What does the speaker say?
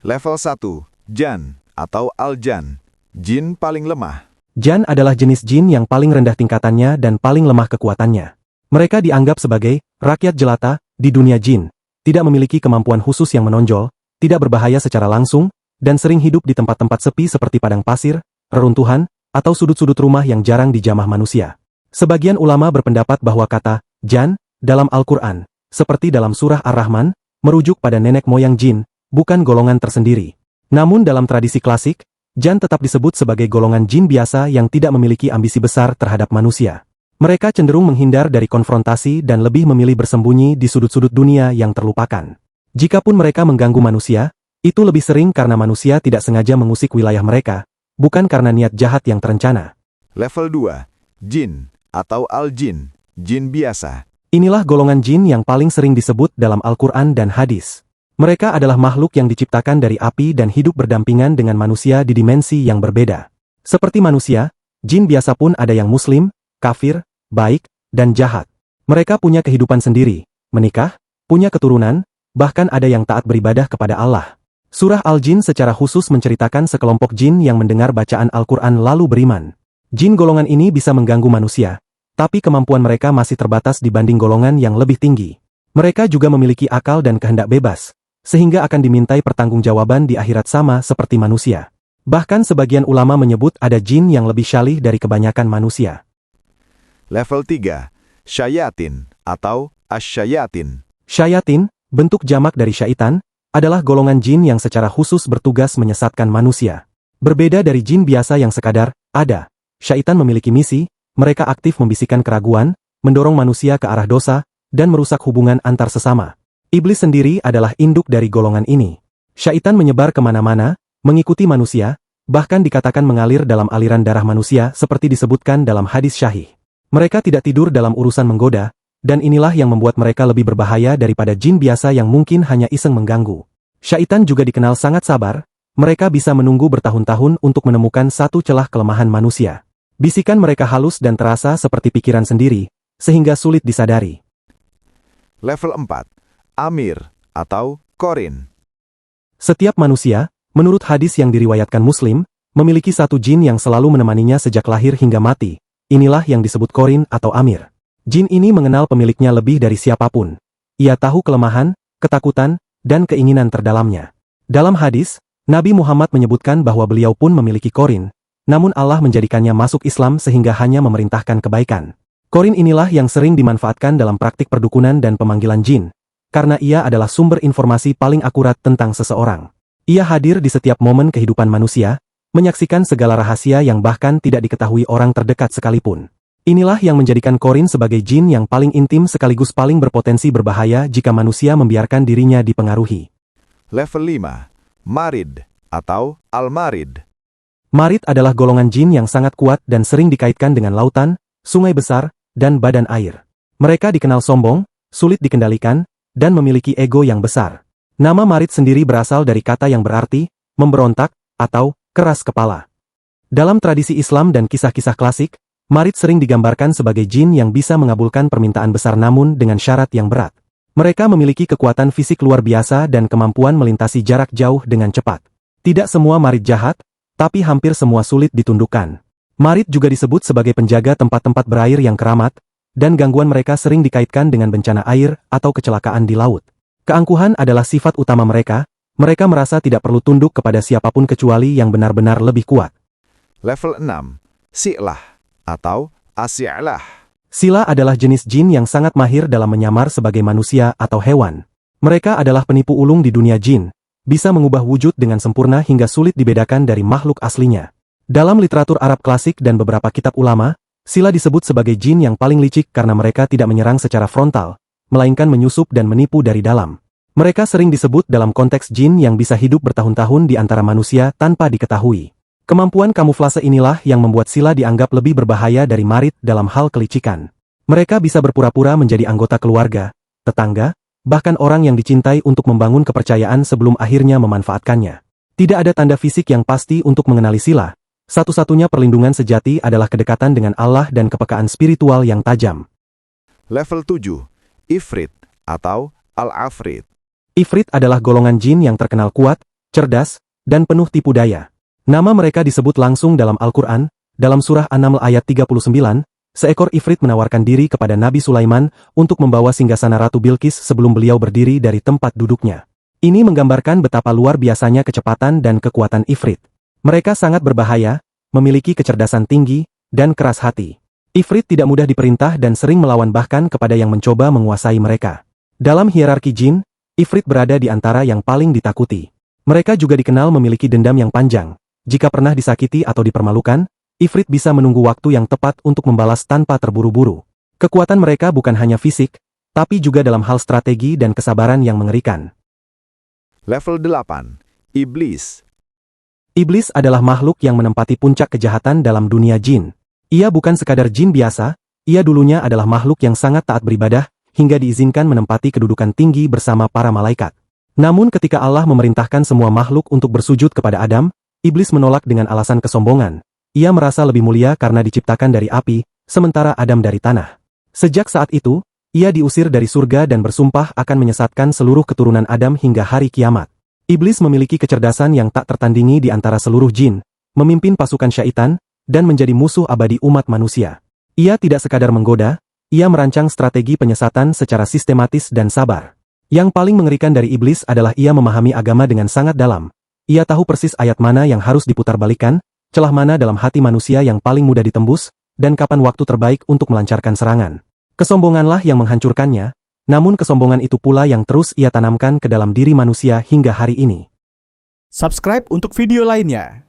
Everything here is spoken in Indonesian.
Level 1, Jan atau Al-Jan, jin paling lemah. Jan adalah jenis jin yang paling rendah tingkatannya dan paling lemah kekuatannya. Mereka dianggap sebagai rakyat jelata di dunia jin, tidak memiliki kemampuan khusus yang menonjol, tidak berbahaya secara langsung, dan sering hidup di tempat-tempat sepi seperti padang pasir, reruntuhan, atau sudut-sudut rumah yang jarang dijamah manusia. Sebagian ulama berpendapat bahwa kata Jan dalam Al-Quran, seperti dalam surah Ar-Rahman, merujuk pada nenek moyang jin, bukan golongan tersendiri. Namun dalam tradisi klasik, Jan tetap disebut sebagai golongan jin biasa yang tidak memiliki ambisi besar terhadap manusia. Mereka cenderung menghindar dari konfrontasi dan lebih memilih bersembunyi di sudut-sudut dunia yang terlupakan. Jikapun mereka mengganggu manusia, itu lebih sering karena manusia tidak sengaja mengusik wilayah mereka, bukan karena niat jahat yang terencana. Level 2, Jin atau Al-Jin, jin biasa. Inilah golongan jin yang paling sering disebut dalam Al-Quran dan hadis. Mereka adalah makhluk yang diciptakan dari api dan hidup berdampingan dengan manusia di dimensi yang berbeda. Seperti manusia, jin biasa pun ada yang muslim, kafir, baik, dan jahat. Mereka punya kehidupan sendiri, menikah, punya keturunan, bahkan ada yang taat beribadah kepada Allah. Surah Al-Jin secara khusus menceritakan sekelompok jin yang mendengar bacaan Al-Quran lalu beriman. Jin golongan ini bisa mengganggu manusia, tapi kemampuan mereka masih terbatas dibanding golongan yang lebih tinggi. Mereka juga memiliki akal dan kehendak bebas, sehingga akan dimintai pertanggungjawaban di akhirat sama seperti manusia. Bahkan sebagian ulama menyebut ada jin yang lebih syalih dari kebanyakan manusia. Level 3, Syayatin atau Asyayatin. Syayatin, bentuk jamak dari syaitan, adalah golongan jin yang secara khusus bertugas menyesatkan manusia. Berbeda dari jin biasa yang sekadar ada, syaitan memiliki misi, mereka aktif membisikkan keraguan, mendorong manusia ke arah dosa, dan merusak hubungan antar sesama. Iblis sendiri adalah induk dari golongan ini. Syaitan menyebar kemana-mana, mengikuti manusia, bahkan dikatakan mengalir dalam aliran darah manusia seperti disebutkan dalam hadis syahih. Mereka tidak tidur dalam urusan menggoda, dan inilah yang membuat mereka lebih berbahaya daripada jin biasa yang mungkin hanya iseng mengganggu. Syaitan juga dikenal sangat sabar, mereka bisa menunggu bertahun-tahun untuk menemukan satu celah kelemahan manusia. Bisikan mereka halus dan terasa seperti pikiran sendiri, sehingga sulit disadari. Level 4, Amir atau Korin. Setiap manusia, menurut hadis yang diriwayatkan Muslim, memiliki satu jin yang selalu menemaninya sejak lahir hingga mati. Inilah yang disebut Korin atau Amir. Jin ini mengenal pemiliknya lebih dari siapapun. Ia tahu kelemahan, ketakutan, dan keinginan terdalamnya. Dalam hadis, Nabi Muhammad menyebutkan bahwa beliau pun memiliki Korin, namun Allah menjadikannya masuk Islam sehingga hanya memerintahkan kebaikan. Korin inilah yang sering dimanfaatkan dalam praktik perdukunan dan pemanggilan jin, karena ia adalah sumber informasi paling akurat tentang seseorang. Ia hadir di setiap momen kehidupan manusia, menyaksikan segala rahasia yang bahkan tidak diketahui orang terdekat sekalipun. Inilah yang menjadikan Korin sebagai jin yang paling intim sekaligus paling berpotensi berbahaya jika manusia membiarkan dirinya dipengaruhi. Level 5, Marid atau Al-Marid. Marid adalah golongan jin yang sangat kuat dan sering dikaitkan dengan lautan, sungai besar, dan badan air. Mereka dikenal sombong, sulit dikendalikan, dan memiliki ego yang besar. Nama Marid sendiri berasal dari kata yang berarti memberontak atau keras kepala. Dalam tradisi Islam dan kisah-kisah klasik, Marid sering digambarkan sebagai jin yang bisa mengabulkan permintaan besar namun dengan syarat yang berat. Mereka memiliki kekuatan fisik luar biasa dan kemampuan melintasi jarak jauh dengan cepat. Tidak semua Marid jahat, tapi hampir semua sulit ditundukkan. Marid juga disebut sebagai penjaga tempat-tempat berair yang keramat, dan gangguan mereka sering dikaitkan dengan bencana air atau kecelakaan di laut. Keangkuhan adalah sifat utama mereka, mereka merasa tidak perlu tunduk kepada siapapun kecuali yang benar-benar lebih kuat. Level 6, Si'lah atau Asyi'lah. Sila adalah jenis jin yang sangat mahir dalam menyamar sebagai manusia atau hewan. Mereka adalah penipu ulung di dunia jin, bisa mengubah wujud dengan sempurna hingga sulit dibedakan dari makhluk aslinya. Dalam literatur Arab klasik dan beberapa kitab ulama, Sila disebut sebagai jin yang paling licik karena mereka tidak menyerang secara frontal, melainkan menyusup dan menipu dari dalam. Mereka sering disebut dalam konteks jin yang bisa hidup bertahun-tahun di antara manusia tanpa diketahui. Kemampuan kamuflase inilah yang membuat Sila dianggap lebih berbahaya dari Marid dalam hal kelicikan. Mereka bisa berpura-pura menjadi anggota keluarga, tetangga, bahkan orang yang dicintai untuk membangun kepercayaan sebelum akhirnya memanfaatkannya. Tidak ada tanda fisik yang pasti untuk mengenali Sila. Satu-satunya perlindungan sejati adalah kedekatan dengan Allah dan kepekaan spiritual yang tajam. Level 7, Ifrit atau Al-Afrit. Ifrit adalah golongan jin yang terkenal kuat, cerdas, dan penuh tipu daya. Nama mereka disebut langsung dalam Al-Quran, dalam surah An-Naml ayat 39, seekor ifrit menawarkan diri kepada Nabi Sulaiman untuk membawa singgasana Ratu Bilqis sebelum beliau berdiri dari tempat duduknya. Ini menggambarkan betapa luar biasanya kecepatan dan kekuatan ifrit. Mereka sangat berbahaya, memiliki kecerdasan tinggi, dan keras hati. Ifrit tidak mudah diperintah dan sering melawan bahkan kepada yang mencoba menguasai mereka. Dalam hierarki jin, Ifrit berada di antara yang paling ditakuti. Mereka juga dikenal memiliki dendam yang panjang. Jika pernah disakiti atau dipermalukan, Ifrit bisa menunggu waktu yang tepat untuk membalas tanpa terburu-buru. Kekuatan mereka bukan hanya fisik, tapi juga dalam hal strategi dan kesabaran yang mengerikan. Level 8. Iblis. Iblis adalah makhluk yang menempati puncak kejahatan dalam dunia jin. Ia bukan sekadar jin biasa, ia dulunya adalah makhluk yang sangat taat beribadah, hingga diizinkan menempati kedudukan tinggi bersama para malaikat. Namun ketika Allah memerintahkan semua makhluk untuk bersujud kepada Adam, Iblis menolak dengan alasan kesombongan. Ia merasa lebih mulia karena diciptakan dari api, sementara Adam dari tanah. Sejak saat itu, ia diusir dari surga dan bersumpah akan menyesatkan seluruh keturunan Adam hingga hari kiamat. Iblis memiliki kecerdasan yang tak tertandingi di antara seluruh jin, memimpin pasukan syaitan, dan menjadi musuh abadi umat manusia. Ia tidak sekadar menggoda, ia merancang strategi penyesatan secara sistematis dan sabar. Yang paling mengerikan dari iblis adalah ia memahami agama dengan sangat dalam. Ia tahu persis ayat mana yang harus diputarbalikkan, celah mana dalam hati manusia yang paling mudah ditembus, dan kapan waktu terbaik untuk melancarkan serangan. Kesombonganlah yang menghancurkannya, namun kesombongan itu pula yang terus ia tanamkan ke dalam diri manusia hingga hari ini. Subscribe untuk video lainnya.